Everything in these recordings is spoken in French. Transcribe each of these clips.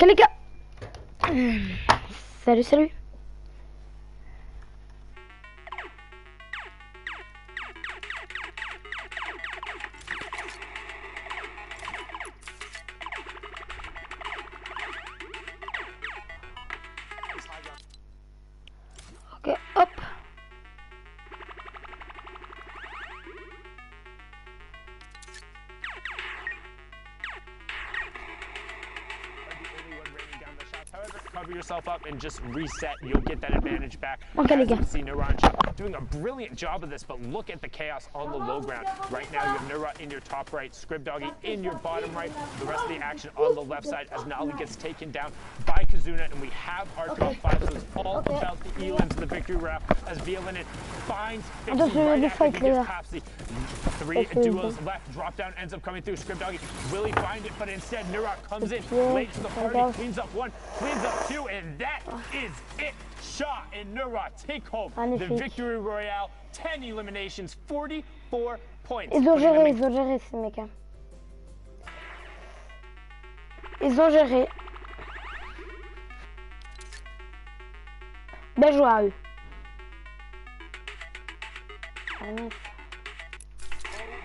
Ok les gars. Salut, salut. Ok, hop. However, cover yourself up and just reset. You'll get that advantage back. Okay, les As you gars. can see, Nura and Shah doing a brilliant job of this, but look at the chaos on the low ground. Right now, you have Nura in your top right, Scribdoggy in your bottom right. The rest of the action on the left side as Nali gets taken down by Kazuna, and we have our top 5, so it's all about the elims and the victory route as Violinin finds Fixie right after he gets past the 3 duos left. Drop down ends up coming through. Scribdoggy, will he find it? But instead, Nura comes in late to the party, cleans up 1, cleans up 2, and that is it. Shah and Nura take home the victory royale. 10 eliminations, 44 points. Ils ont géré ces mecs. Hein. Ils ont géré. Bien joué à eux.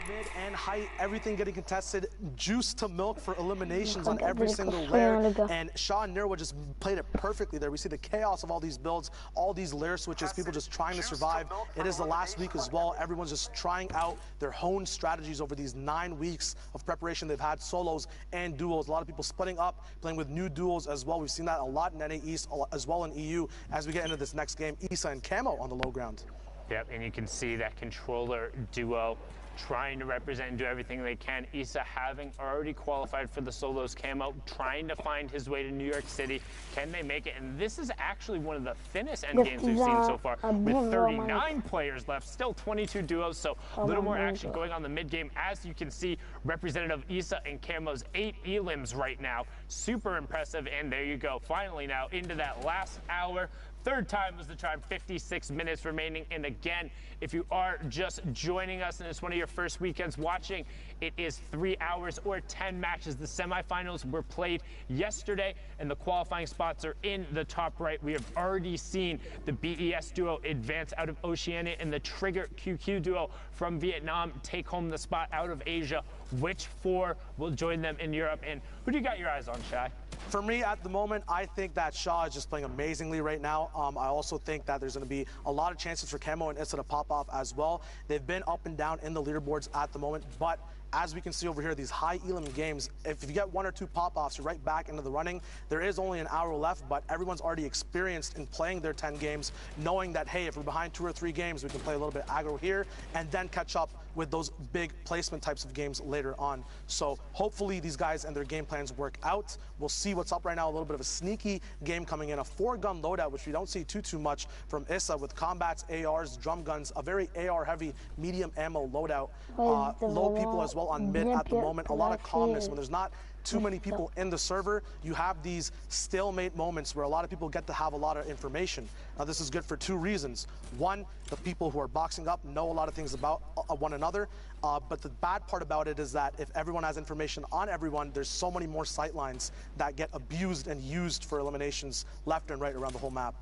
Mid and height, everything getting contested, juice to milk for eliminations on every single layer, and Shah and Nirwa just played it perfectly there. We see the chaos of all these builds, all these layer switches, people just trying to survive. It is the last week as well. Everyone's just trying out their own strategies over these 9 weeks of preparation. They've had solos and duos. A lot of people splitting up, playing with new duos as well. We've seen that a lot in NA East, as well in EU. As we get into this next game, Issa and Camo on the low ground. Yep, and you can see that controller duo trying to represent and do everything they can. Issa having already qualified for the solos, Camo trying to find his way to New York City. Can they make it? And this is actually one of the thinnest end games we've seen so far, with 39 players left, still 22 duos, so a little more action going on the mid game. As you can see, representative Issa and Camo's 8 elims right now. Super impressive, and there you go. Finally now into that last hour. Third time was the charm, 56 minutes remaining. And again, if you are just joining us and it's one of your first weekends watching, it is 3 hours or 10 matches. The semifinals were played yesterday and the qualifying spots are in the top right. We have already seen the BES duo advance out of Oceania and the Trigger QQ duo from Vietnam take home the spot out of Asia. Which 4 will join them in Europe? And who do you got your eyes on, Shai? For me, at the moment, I think that Shah is just playing amazingly right now. I also think that there's going to be a lot of chances for Camo and Issa to pop off as well. They've been up and down in the leaderboards at the moment, but as we can see over here, these high elim games, if you get 1 or 2 pop-offs, you're right back into the running. There is only an hour left, but everyone's already experienced in playing their 10 games, knowing that, hey, if we're behind 2 or 3 games, we can play a little bit aggro here and then catch up with those big placement types of games later on. So hopefully these guys and their game plans work out. We'll see what's up right now. A little bit of a sneaky game coming in, a 4-gun loadout, which we don't see too much from Issa, with combats, ARs, drum guns, a very AR-heavy medium ammo loadout. Low people as well on mid at the moment. A lot of calmness when there's not too many people in the server. You have these stalemate moments where a lot of people get to have a lot of information. Now this is good for 2 reasons. One, the people who are boxing up know a lot of things about one another, but the bad part about it is that if everyone has information on everyone, there's so many more sightlines that get abused and used for eliminations left and right around the whole map.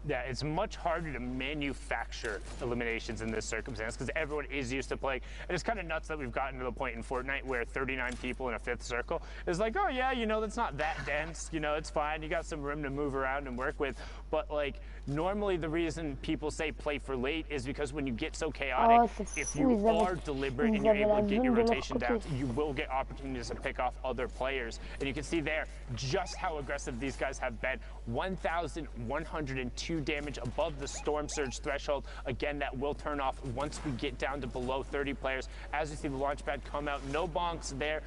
Yeah, it's much harder to manufacture eliminations in this circumstance because everyone is used to playing. And it's kind of nuts that we've gotten to the point in Fortnite where 39 people in a 5th circle is like, oh yeah, you know, that's not that dense. You know, it's fine. You got some room to move around and work with. But like, normally the reason people say play for late is because when you get so chaotic, if you are deliberate and you're able to get your rotation down, you will get opportunities to pick off other players. And you can see there just how aggressive these guys have been. 1,102 damage above the Storm Surge threshold. Again, that will turn off once we get down to below 30 players. As you see the launch pad come out, no bonks there.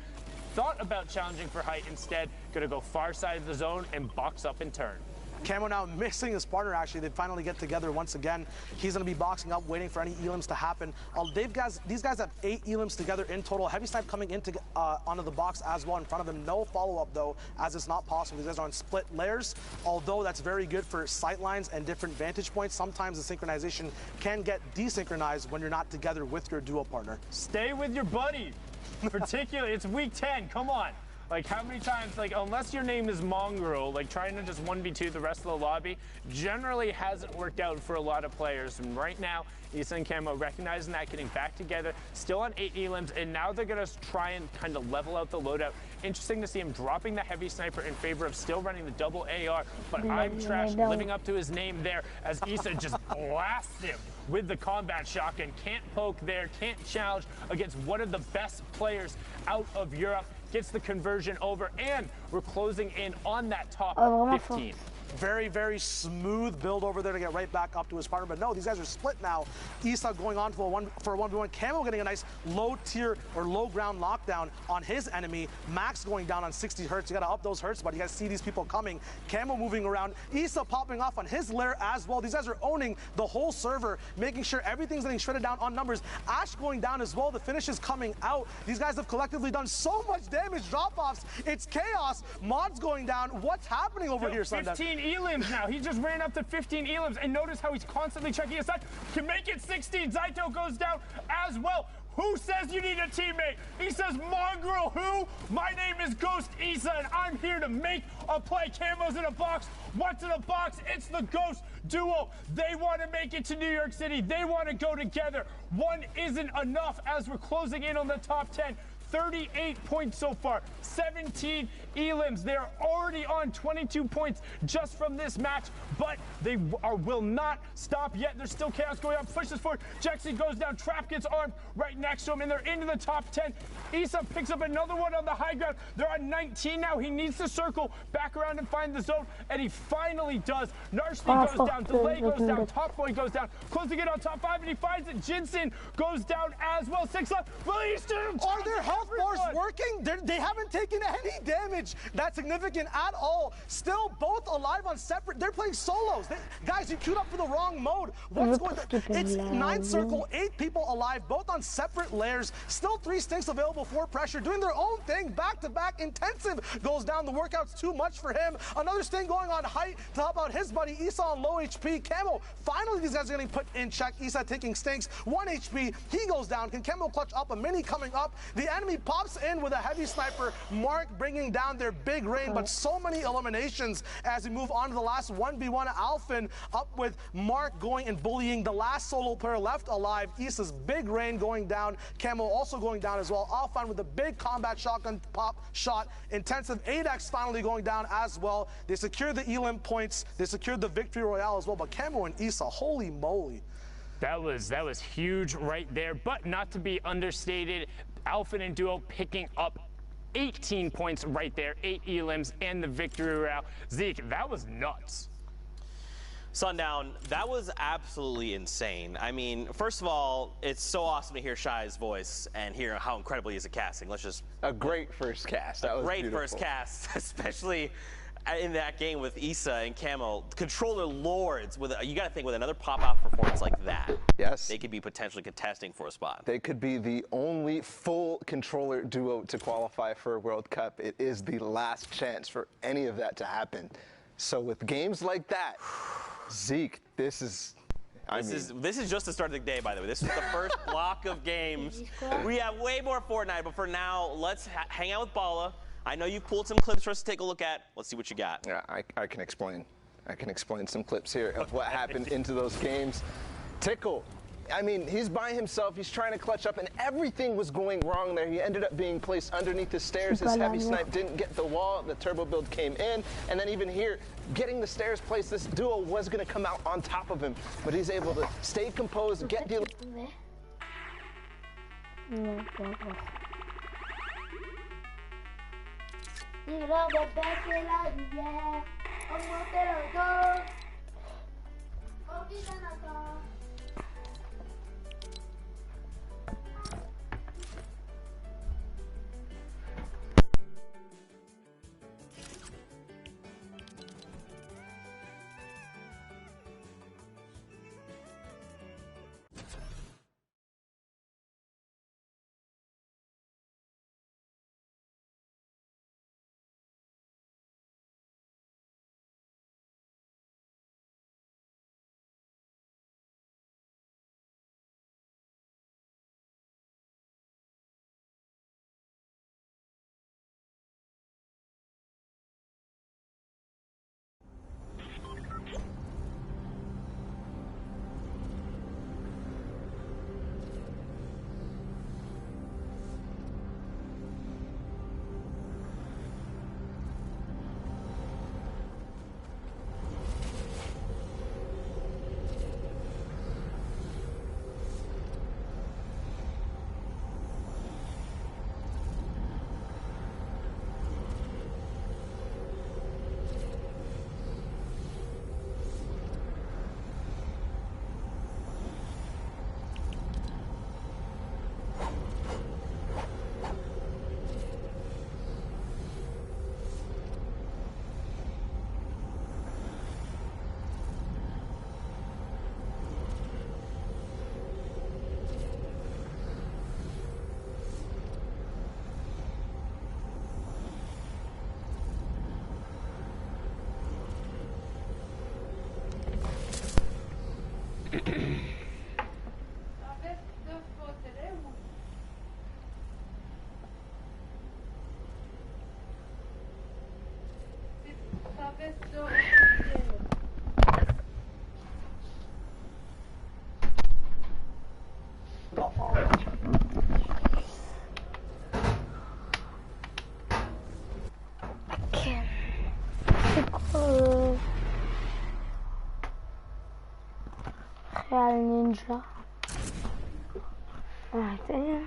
Thought about challenging for height, instead gonna go far side of the zone and box up and turn. Camo now missing his partner, actually. They finally get together once again. He's going to be boxing up, waiting for any elims to happen. These guys have 8 elims together in total. Heavy Snipe coming into onto the box as well in front of him. No follow-up, though, as it's not possible. These guys are on split layers, although that's very good for sightlines and different vantage points. Sometimes the synchronization can get desynchronized when you're not together with your duo partner. Stay with your buddy. Particularly, it's week 10. Come on. Like, how many times, like, unless your name is Mongrel, like, trying to just 1v2 the rest of the lobby generally hasn't worked out for a lot of players. And right now, Issa and Camo recognizing that, getting back together, still on 8 elims, and now they're going to try and kind of level out the loadout. Interesting to see him dropping the heavy sniper in favor of still running the double AR, but I'm Trash living up to his name there as Issa just blasts him with the combat shotgun. Can't poke there, can't challenge against one of the best players out of Europe. Gets the conversion over, and we're closing in on that top 15. Very, very smooth build over there to get right back up to his partner. But no, these guys are split now. Issa going on for a 1v1. Camo getting a nice low tier or low ground lockdown on his enemy. Max going down on 60 hertz. You got to up those hertz, but you got to see these people coming. Camo moving around. Issa popping off on his lair as well. These guys are owning the whole server, making sure everything's getting shredded down on numbers. Ash going down as well. The finish is coming out. These guys have collectively done so much damage. Drop-offs. It's chaos. Mods going down. What's happening over here, Sunday? 15 elims now. He just ran up to 15 elims, and notice how he's constantly checking his side. Can make it 16. Zaito goes down as well. Who says you need a teammate? He says, Mongrel, who? My name is Ghost Issa, and I'm here to make a play. Camo's in a box. What's in a box? It's the Ghost duo. They want to make it to New York City. They want to go together. One isn't enough as we're closing in on the top 10. 38 points so far, 17 elims. They're already on 22 points just from this match, but they will not stop yet. There's still chaos going on. Pushes forward. Jexy goes down. Trap gets armed right next to him, and they're into the top 10. Issa picks up another one on the high ground. They're on 19 now. He needs to circle back around and find the zone, and he finally does. Narshly goes down. Delay goes down. Top Boy goes down. Closing in on top 5, and he finds it. Jinsen goes down as well. 6 left. Release him. Are their health bars working? They haven't taken any damage that's significant at all. Still both alive on separate. They're playing solos. Guys, you queued up for the wrong mode. What's going on? It's 9 circle, 8 people alive, both on separate layers. Still 3 stinks available for pressure, doing their own thing. Back to back. Intensive goes down. The workout's too much for him. Another sting going on height to help out his buddy Issa on low HP. Camo, finally these guys are getting put in check. Issa taking stinks. 1 HP. He goes down. Can Camo clutch up? A mini coming up. The enemy pops in with a heavy sniper. Mark bringing down their big rain, but so many eliminations as we move on to the last 1v1. Alphin up with Mark going and bullying the last solo player left alive. Issa's big rain going down. Camo also going down as well. Alphin with a big combat shotgun pop shot. Intensive 8x finally going down as well. They secured the elim points. They secured the victory royale as well, but Camo and Issa, holy moly. That was huge right there, but not to be understated. Alpha and Duo picking up 18 points right there, 8 elims and the victory royale. Zeke, that was nuts. Sundown, that was absolutely insane. I mean, first of all, it's so awesome to hear Shai's voice and hear how incredible he is at casting. Let's just... A great first cast. That was great beautiful. First cast, especially in that game with Issa and Camo. Controller lords, with you got to think with another pop-out performance like that. Yes. They could be potentially contesting for a spot. They could be the only full controller duo to qualify for a World Cup. It is the last chance for any of that to happen. So with games like that, Zeke, this is just the start of the day, by the way. This is the first block of games. We have way more Fortnite, but for now, let's hang out with Bala. I know you pulled some clips for us to take a look at. Let's see what you got. Yeah, I can explain. I can explain some clips here of what happened into those games. Tickle. I mean, he's by himself. He's trying to clutch up, and everything was going wrong there. He ended up being placed underneath the stairs. His heavy snipe didn't get the wall. The turbo build came in, and then even here, getting the stairs placed, this duo was going to come out on top of him, but he's able to stay composed, get the... Tiro de pecho la lluvia, como te lo doy. Ok. C'est quoi Real Ninja. Arrêtez.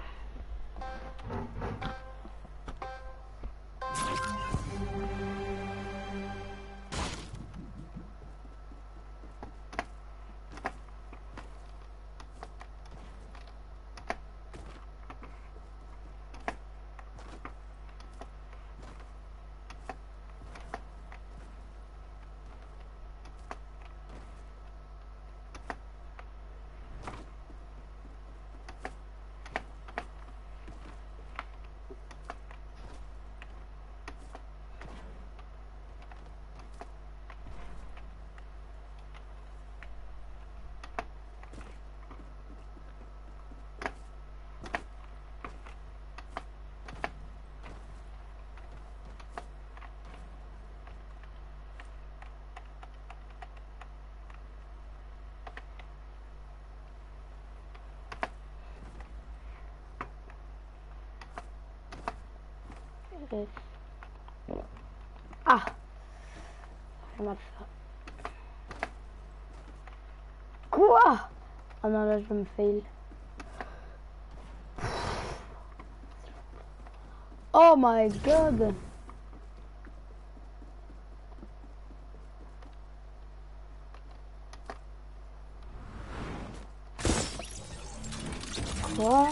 Ah, j'ai mal fait. Quoi? Oh non, là je me fail. Oh my god. Quoi?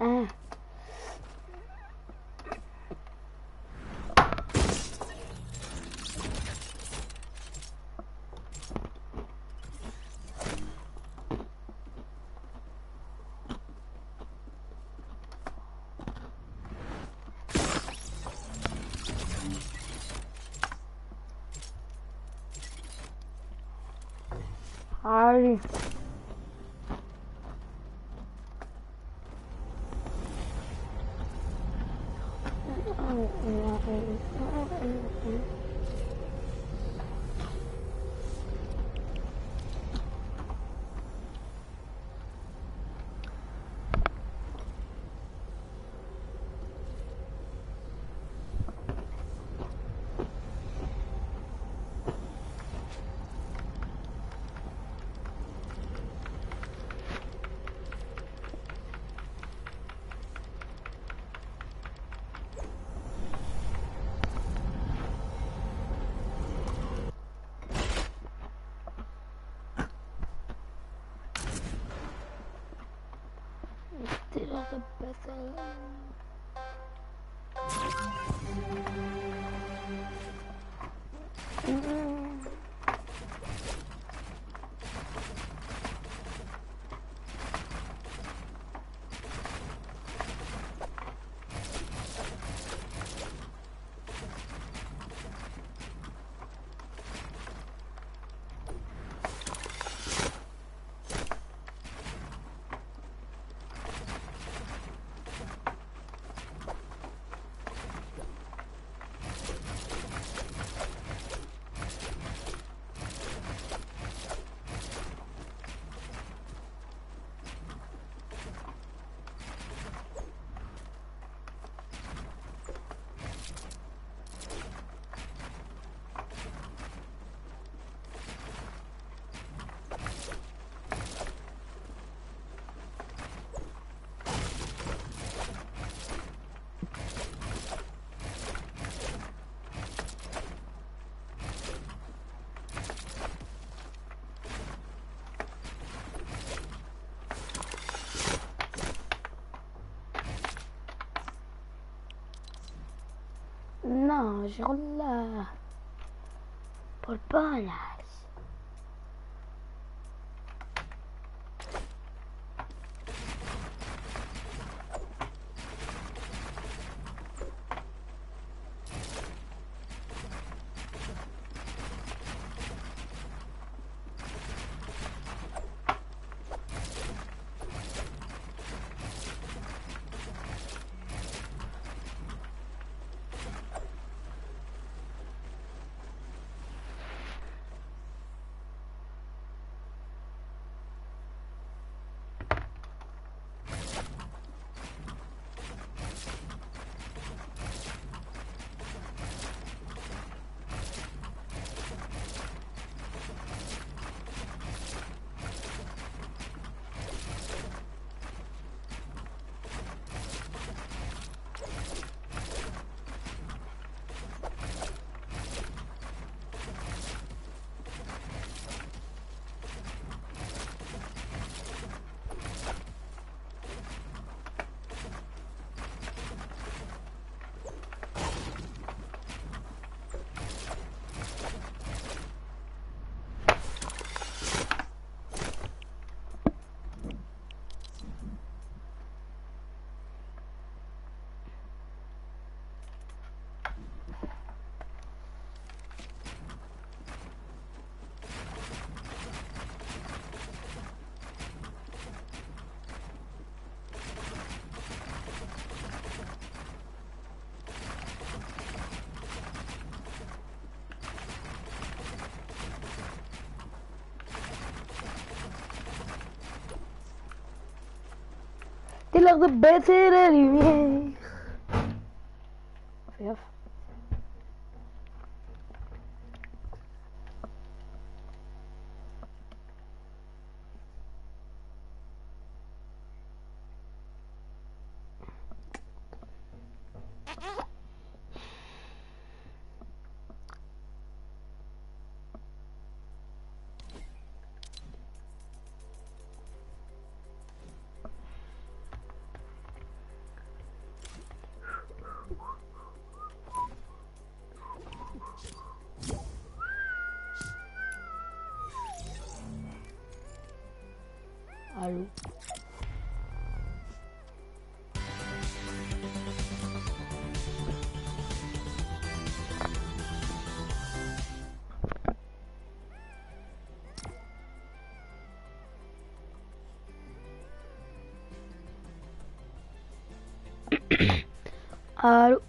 Hein? Allez. Déjà ça passe. No, شغل بالبانس. Till the better anyway. Yep. Allô. Allô.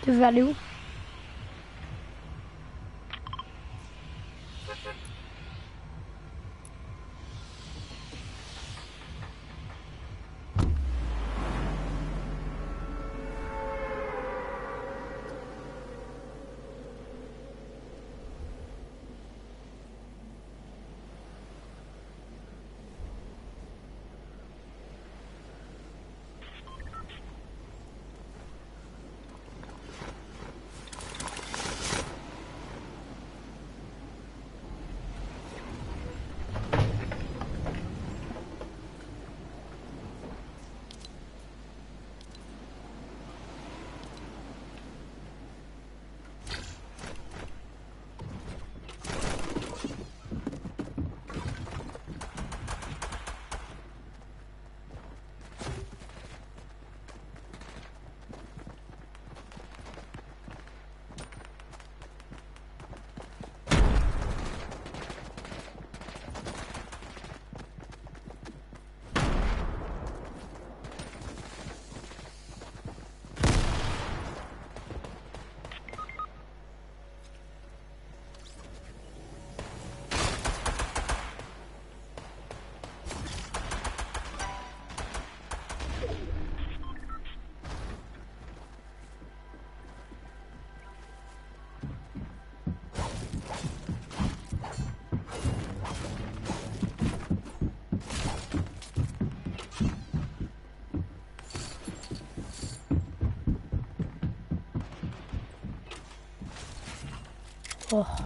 Tu veux aller où? Oh.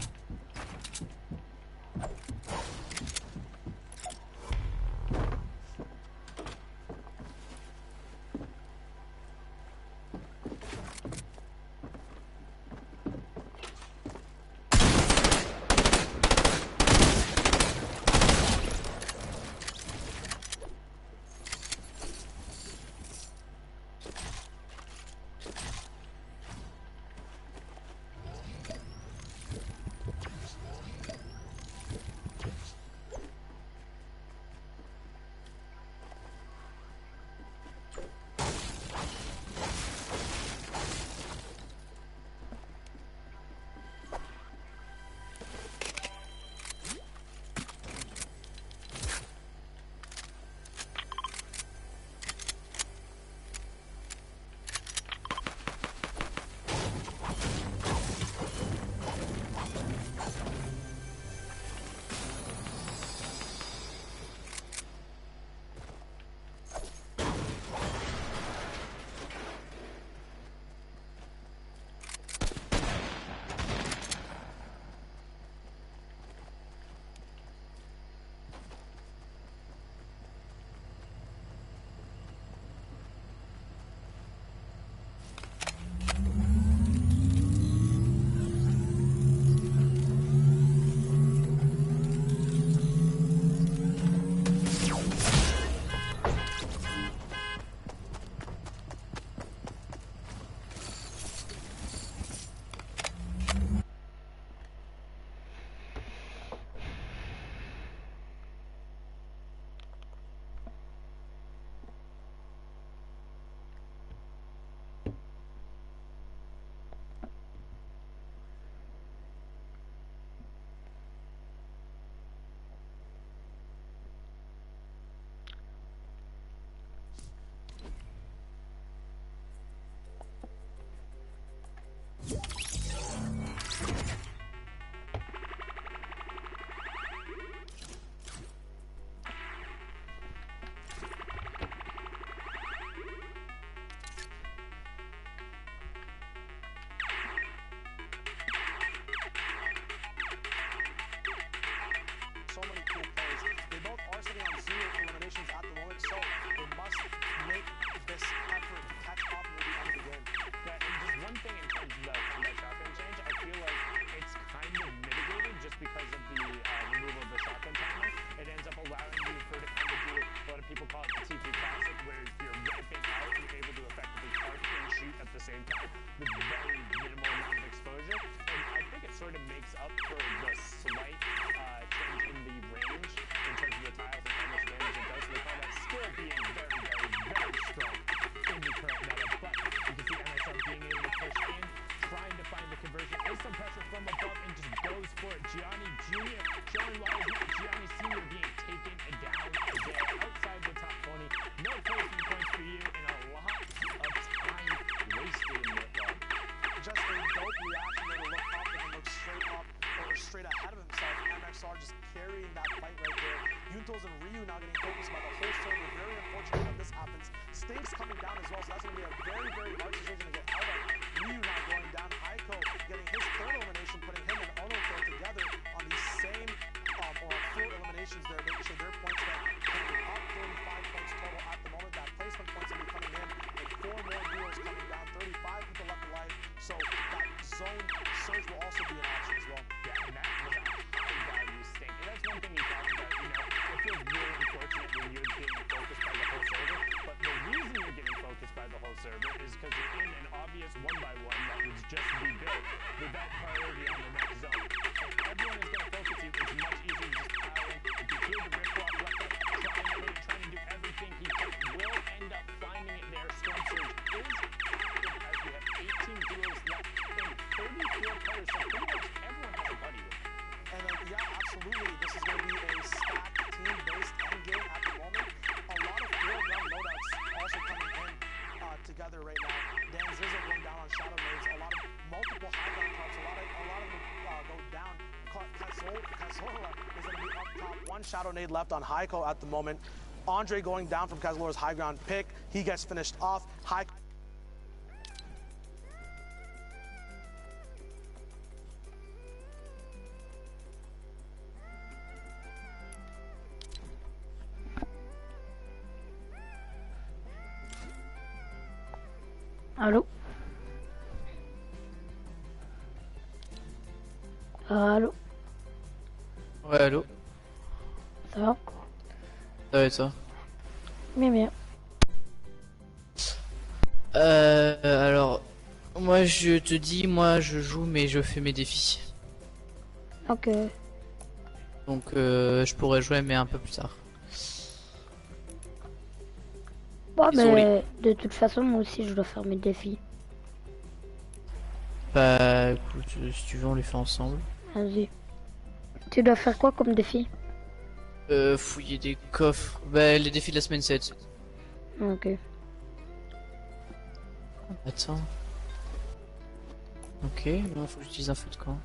So many cool plays. They both are sitting on 0 eliminations at the moment, so they must make this effort to catch up near the end of the game. Yeah, and just one thing in terms of the combat shotgun change, I feel like it's kind of mitigated just because of the removal of the shotgun timer. It ends up allowing you to kind of do what people call it the T3 classic, where you're ramping out and you're able to effectively arc and shoot at the same time with very minimal amount of exposure. And I think it sort of makes up for the slight change in the range in terms of the tiles and how much damage it does. So they call that still being very, very, very strong in the current meta. But you can see MSR being able to push in, trying to find the conversion. Is some pressure from above and just goes for it. Gianni Jr. showing why he's not Gianni Sr. being taken down there outside the top 20. No placement points for you and a lot of time wasted in it. Just a dope reaction there to look up and look straight up or straight ahead of himself. MXR just carrying that fight right there. Yuntos and Ryu now getting focused by the whole server. Very unfortunate that this happens. Stinks coming down as well, so that's going to be a very, very hard situation to get out of. Ryu now going down. Aiko getting his third elimination, putting him and Ono together on the same or full eliminations there, making sure their points get coming up 35 points total at the moment. That placement points will be coming in with 4 more duos coming down, 35 people left alive. So that zone surge will also be an option as well. Yeah, and that was a high value stink. And that's one thing you talked about, it feels really unfortunate when you're getting focused by the whole server. But the reason you're getting focused by the whole server is because you're in an obvious 1x1 that was just be built without priority on the next zone. And everyone is going to focus you. It's much easier to just pile in. If you hear the rip-off left up, trying to do everything he will end up finding it there. Storm Surge is active as we have 18 duels left and 34 players, so pretty much everyone has a buddy with them. And then, yeah, absolutely. This is going to be a stacked team-based endgame at the moment. A lot of four-gun loadouts also coming in together right now. Dan Zizzo going down on Shadow Blades. A lot of multiple high-ground cuts. A lot of them go down. Cazola is going to be up top. One Shadow Nade left on Haiko at the moment. Andre going down from Cazola's high ground pick. He gets finished off. Allô? Allô? Ouais, allô? Ça va? Ça va et toi? Bien, bien. Alors, moi je te dis, moi je joue mais je fais mes défis. Ok. Donc je pourrais jouer mais un peu plus tard. Bon, Ils sont mais de toute façon, moi aussi, je dois faire mes défis. Bah écoute, si tu veux on les fait ensemble. Vas-y. Tu dois faire quoi comme défi? Fouiller des coffres. Bah les défis de la semaine 7. Ok. Attends. Ok, non, faut que j'utilise un feu de camp.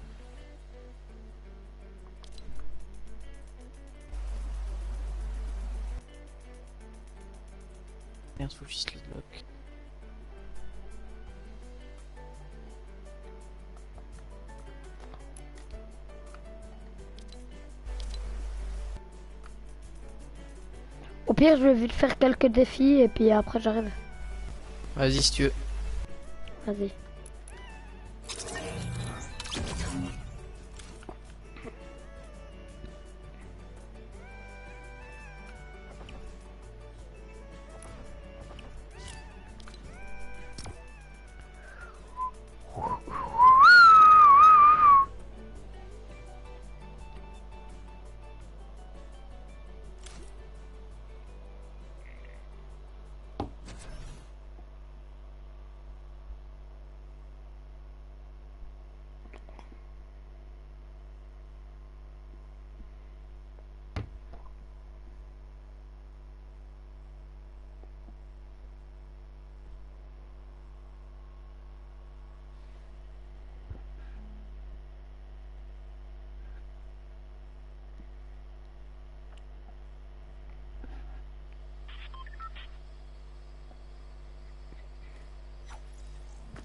Merde, faut que j'utilise le bloc. Au pire, je vais vite faire quelques défis et puis après, j'arrive. Vas-y si tu veux. Vas-y.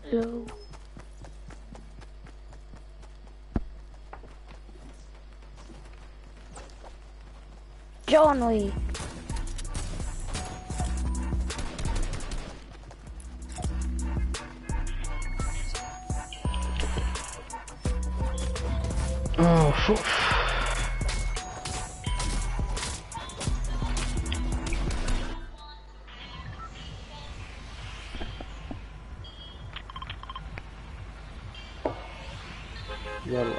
Hello. John Wick. Oh, fou. يلا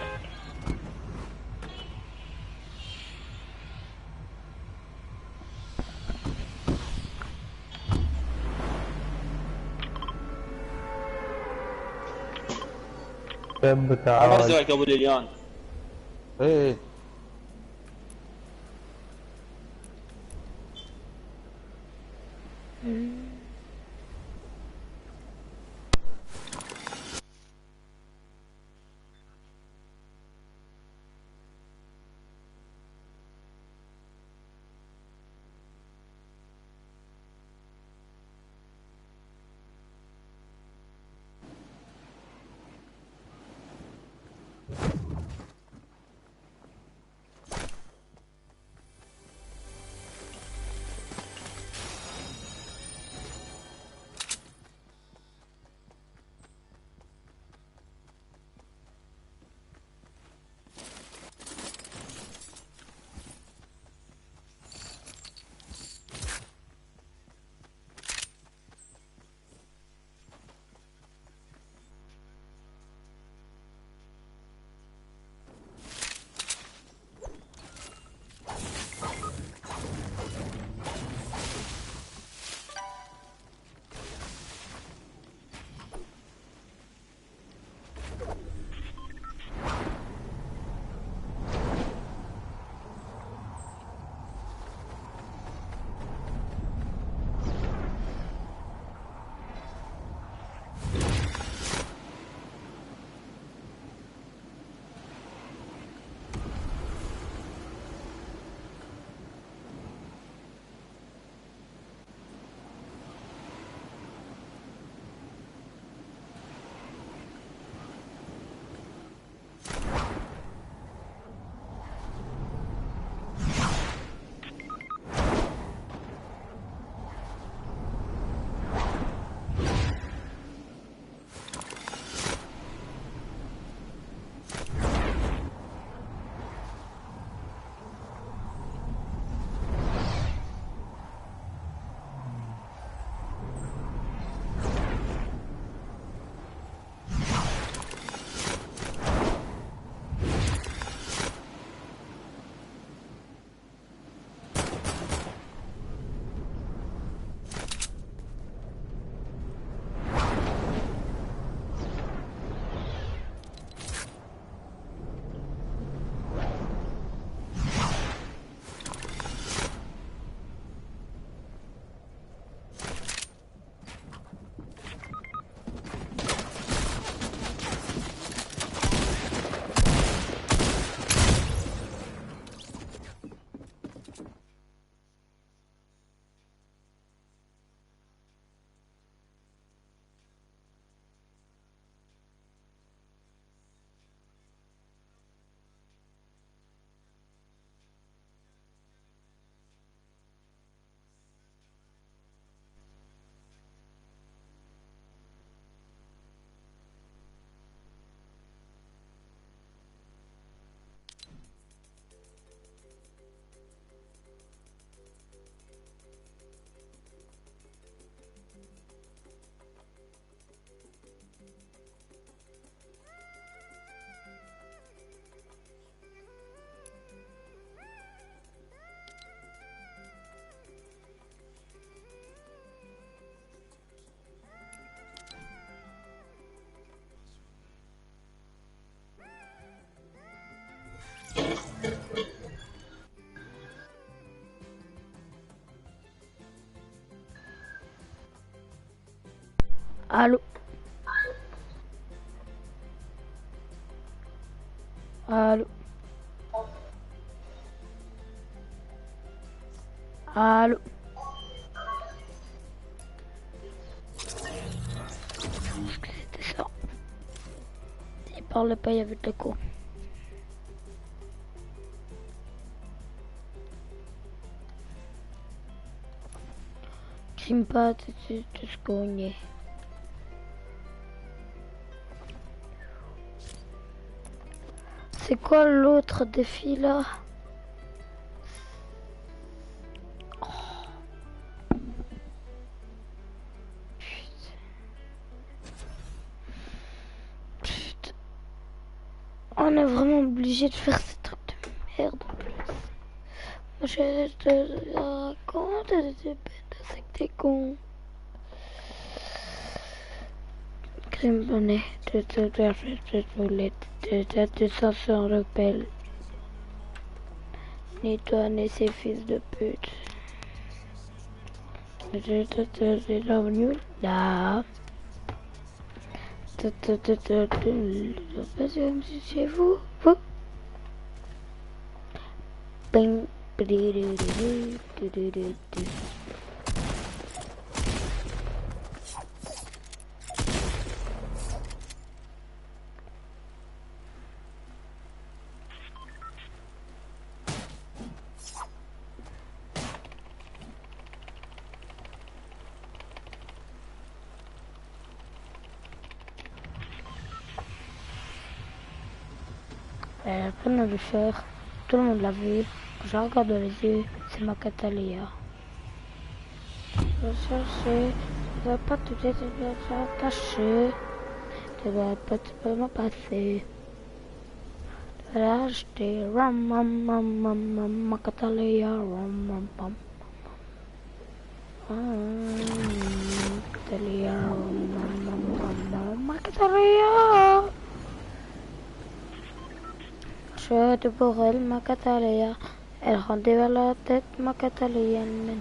كم عم تعال احزرك يا ابو ليليان. ايه Allô. Allô. C'était ça. Il parlait pas, il y avait de l'écho. Crime pas, tu se cognes. C'est quoi l'autre défi là? Putain. On est vraiment obligé de faire ces trucs de merde en plus. Moi je te raconte des bêtes, c'est que t'es con. Crime bonnet, de censure de pelle. Ni toi ni ces fils de pute. Je love you là. Chez vous, vous. Bing. La peine de le faire, tout le monde l'a vu. Je regarde dans les yeux, c'est ma Catalia. Je cherchais, tu vas pas tout être attaché. Tu vas pas te peux me passer. Tu vas l'acheter, ram ram ram ram ram, ma Catalia, ram ram ram. Catalia, ram ram ram ram, ma Catalia. Je te pour elle, ma Catalina. Elle rendait vers la tête, ma Catalina.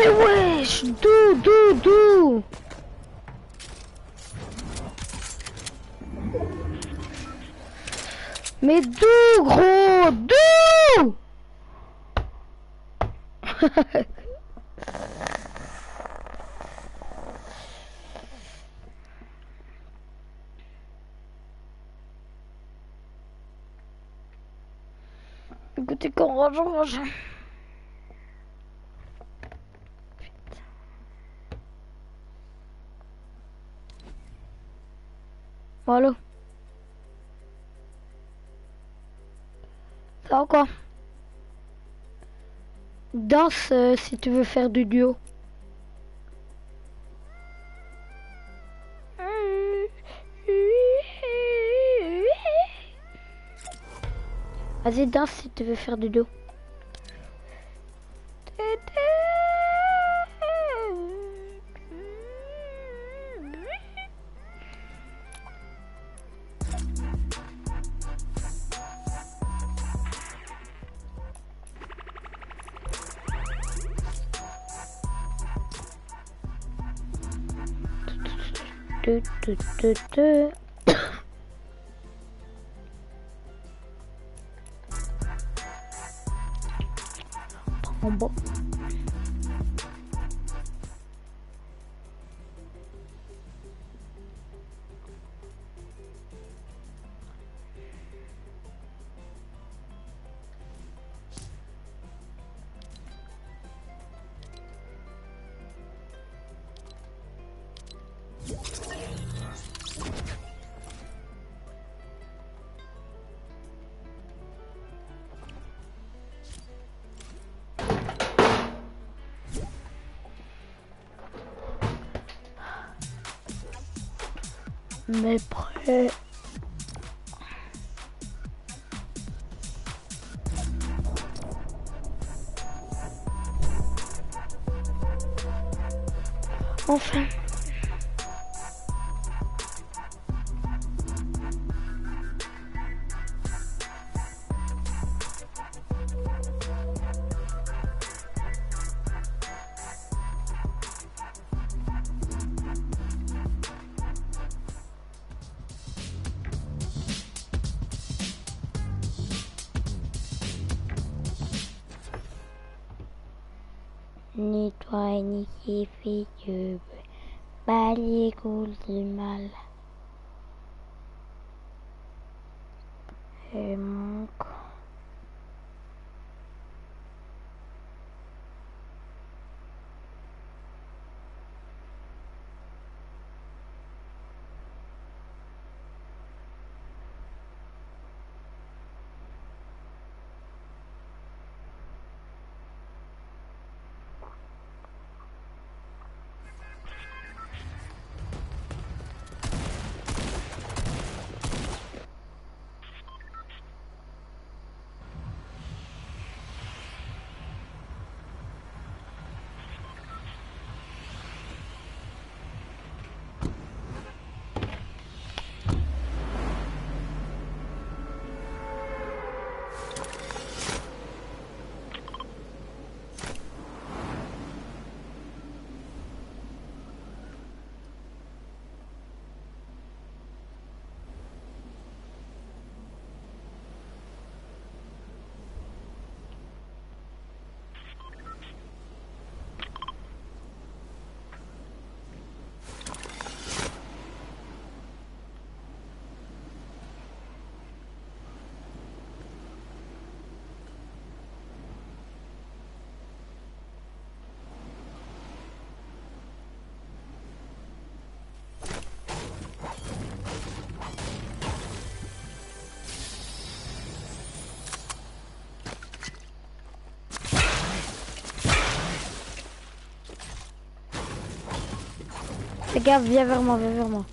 Mais wesh, d'où Mais d'où, gros, d'où? Écoutez, qu'on range. Voilà. Ça va quoi? Danse si tu veux faire du duo. Vas-y, danse si tu veux faire du duo. Bon. Mais prêt. Enfin. Ni toi ni qui fait Dieu, pas les coups du mal. Et mon corps. Fais gaffe, viens vers moi, viens vers moi.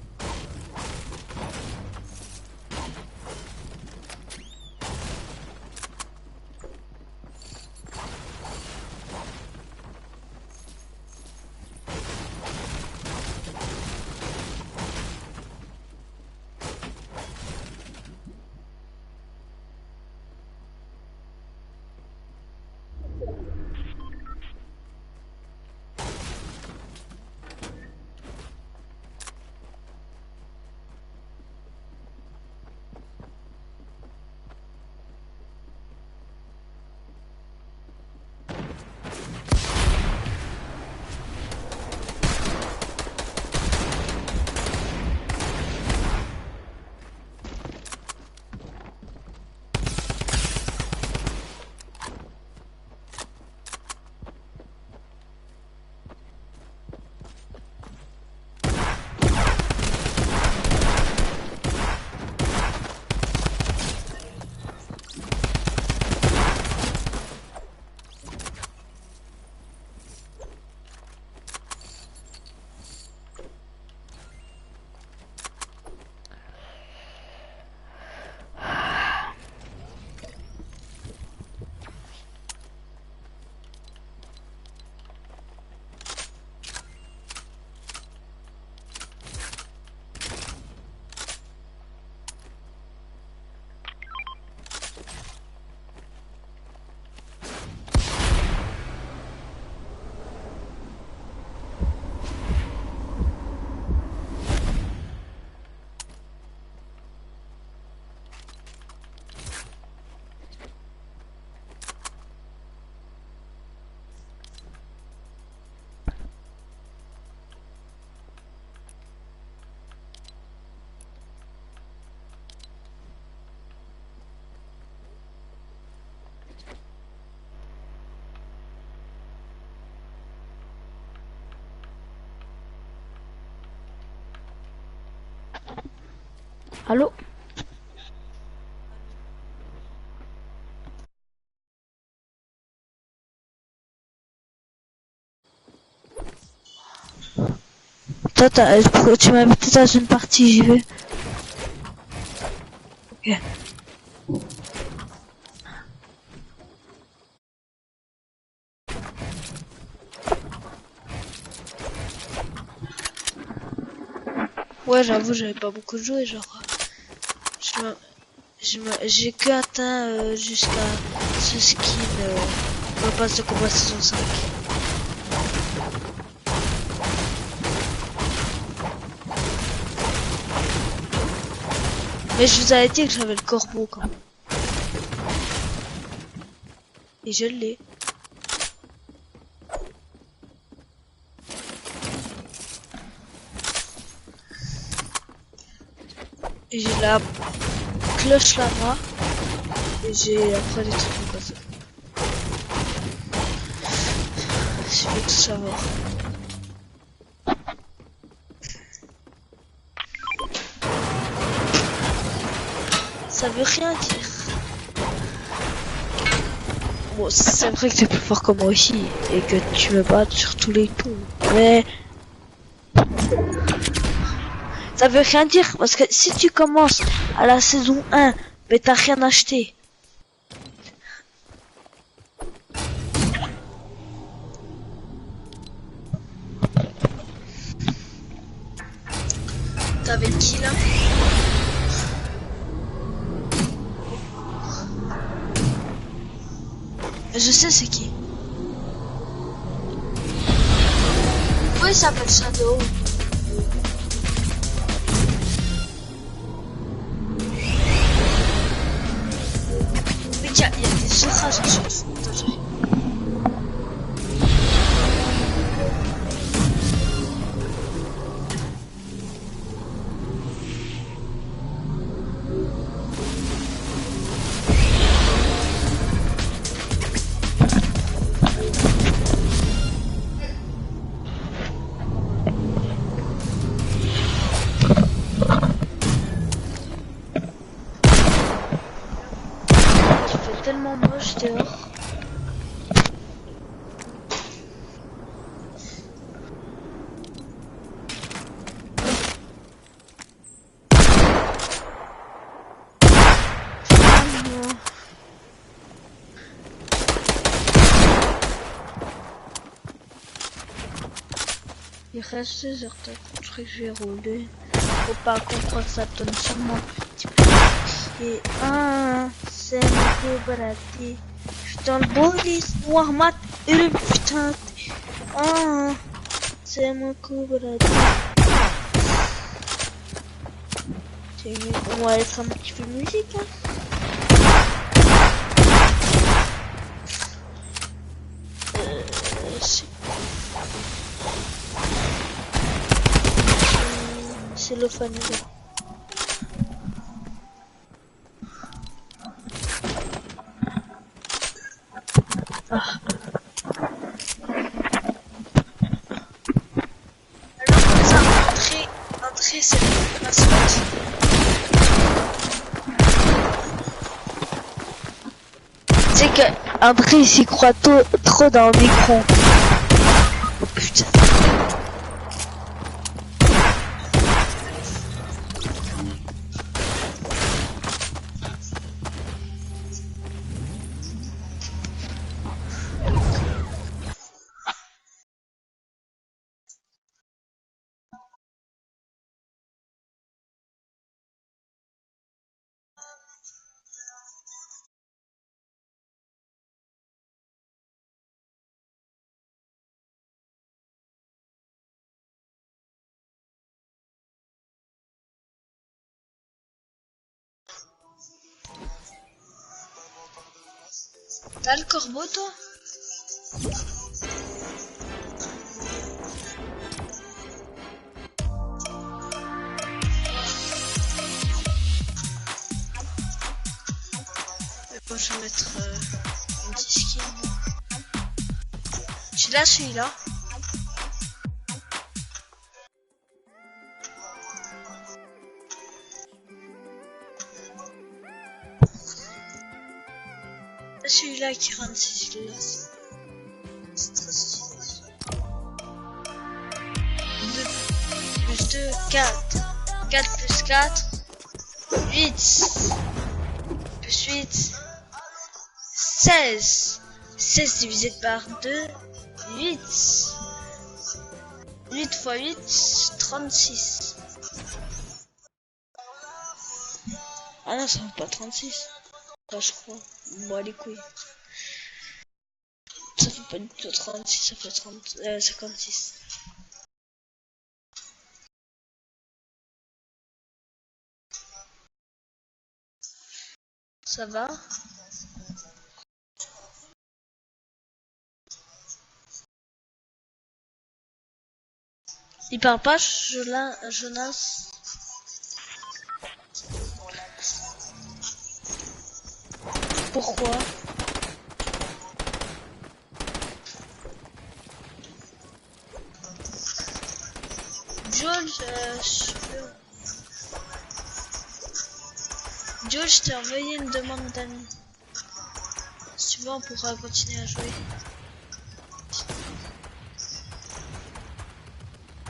Allô? Toi, tu m'as invité dans une partie, j'y vais. Ok. Ouais, j'avoue, j'avais pas beaucoup joué, genre. J'ai que atteint jusqu'à ce skin dans le pass de combat saison 5. Mais je vous avais dit que j'avais le corbeau quand même. Et je l'ai. Et j'ai la cloche là-bas. Et j'ai après des trucs comme ça. Je veux tout savoir. Ça veut rien dire. Bon, c'est vrai que t'es plus fort que moi aussi. Et que tu me bats sur tous les coups. Mais... ça veut rien dire. Parce que si tu commences à la saison 1, mais t'as rien acheté. T'avais qui là? Je sais c'est qui. Oui, ça s'appelle Shadow. Mais il y a des orages à chaque fois. Tellement moche dehors. Il reste 2 heures de truc, je vais rouler. Faut pas comprendre que ça donne sûrement un petit peu. Et c'est un peu baraté. Putain, le police noir mat et le putain. C'est mon coup baraté. On va être un petit peu de musique. Hein. C'est le fan. Entrer, c'est la suite. C'est que André s'y croit trop dans le micro. Oh putain. T'as le corbeau, toi? Moi, je vais mettre un petit skin. Tu l'as celui-là? celui-là qui rentre si je le laisse. C'est très stylé. 2 plus 2, 4. 4 plus 4, 8. Plus 8, 16. 16 divisé par 2, 8. 8 fois 8, 36. Ah non, ça fait pas 36. Enfin, je crois. Bon, les couilles. Ça fait pas du tout 36, ça fait 56. Ça va? Il parle pas, Jonas? Pourquoi? Joel, Joel, je t'ai envoyé une demande d'amis. Si tu veux, on pourra continuer à jouer.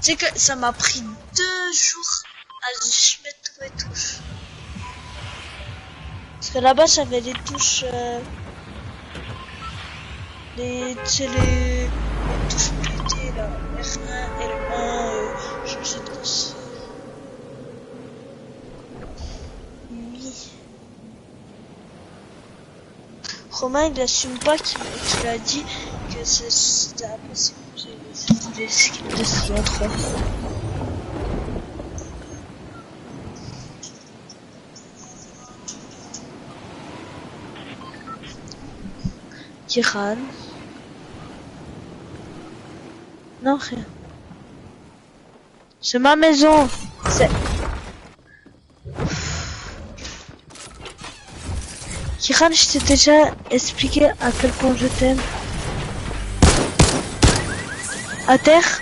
Tu sais que ça m'a pris 2 jours à juste mettre tous mes touches. Parce que là-bas, j'avais les touches... les touches mutées, là. R1, L1, changer de classe. Oui. Romain, il assume pas qu'il a dit que c'était impossible. C'était des skills de saison 3. Kiran. Non, rien. C'est ma maison. C'est... Kiran, je t'ai déjà expliqué à quel point je t'aime. À terre.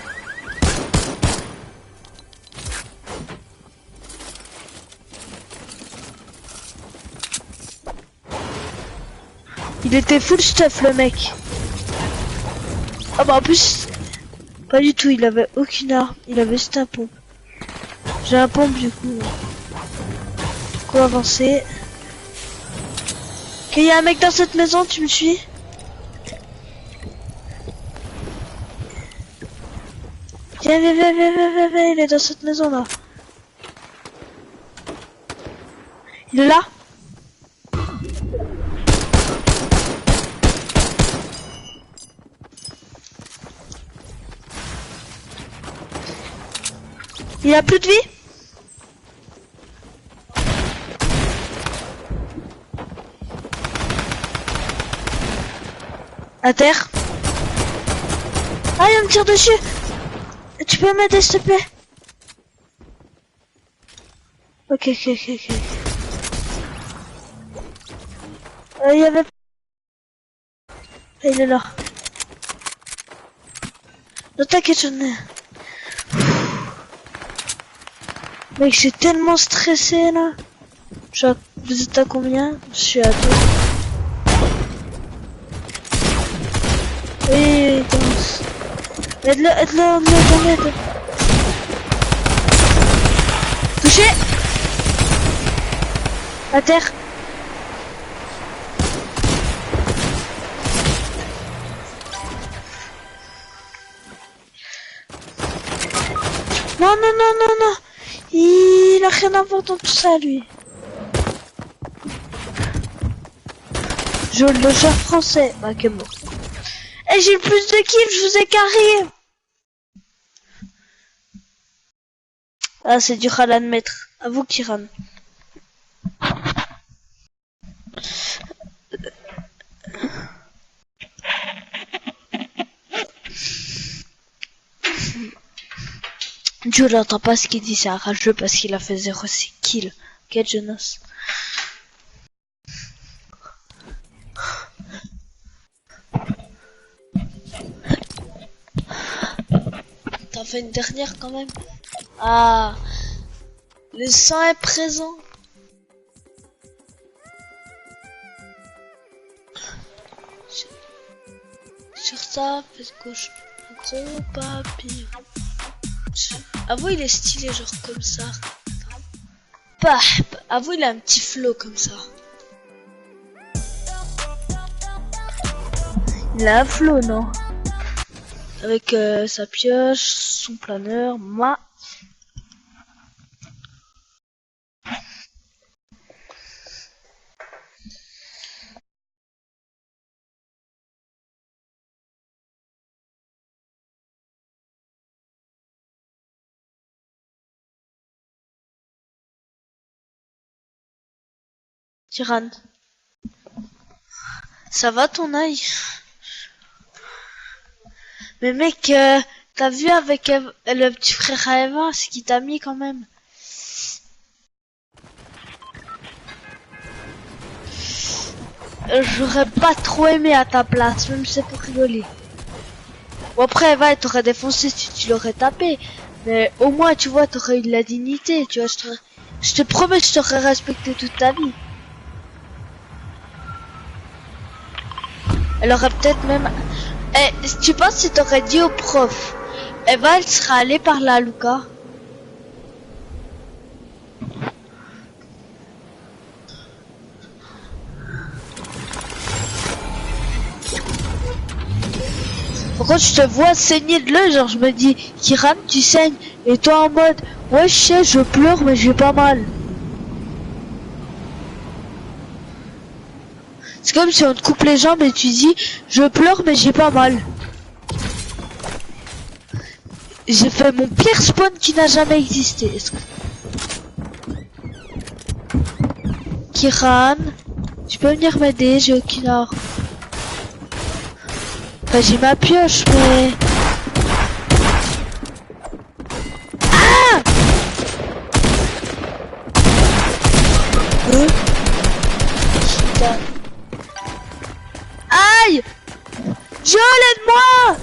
Il était full stuff le mec. Ah bah en plus, pas du tout, il avait aucune arme, il avait juste un pompe. J'ai un pompe du coup. Faut avancer. Ok, y a un mec dans cette maison, tu me suis? Viens, il est dans cette maison là. Il est là? Il a plus de vie? À terre. Ah, il me tire dessus. Tu peux m'aider s'il te plaît? Ok. Il y avait... Il est là. Ne t'inquiète, j'en ai. Mec, j'ai tellement stressé là. Vous êtes à combien? Je suis à 2. Oui, danse. Aide-le. Touché. À terre. Non. Il a rien à voir dans tout ça, lui. Je le gère français. Bah, que mort. Eh, j'ai le plus de kills, je vous ai carré. Ah, c'est dur à l'admettre. À vous, Kiran. Dieu n'entend pas ce qu'il dit, c'est un rageux parce qu'il a fait 0 kills. Ok, Jonas. T'en fais une dernière quand même. Ah, le sang est présent. ça fait gauche. Un gros papillon. Avoue, il est stylé, genre comme ça. Bah, avoue, il a un petit flow comme ça. Il a un flow, non? Avec sa pioche, son planeur, Tyranne. Ça va ton œil? Mais mec, t'as vu avec le petit frère à Eva, ce qu'il t'a mis quand même. J'aurais pas trop aimé à ta place, même si c'est pour rigoler. Bon après Eva, elle t'aurait défoncé si tu l'aurais tapé. Mais au moins, tu vois, t'aurais eu de la dignité, tu vois. Je te promets que je t'aurais respecté toute ta vie. Elle aurait peut-être même... Eh, tu penses si t'aurais dit au prof, Eva, elle sera allée par là, Lucas? Par contre, je te vois saigner de l'œil, genre je me dis, Kiran, tu saignes, et toi en mode, ouais, je sais, je pleure, mais j'ai pas mal. C'est comme si on te coupe les jambes et tu dis, je pleure, mais j'ai pas mal. J'ai fait mon pire spawn qui n'a jamais existé. Kiran, tu peux venir m'aider, j'ai aucune arme. Enfin, j'ai ma pioche, mais... Ah! Putain. Aïe! Joel, aide-moi!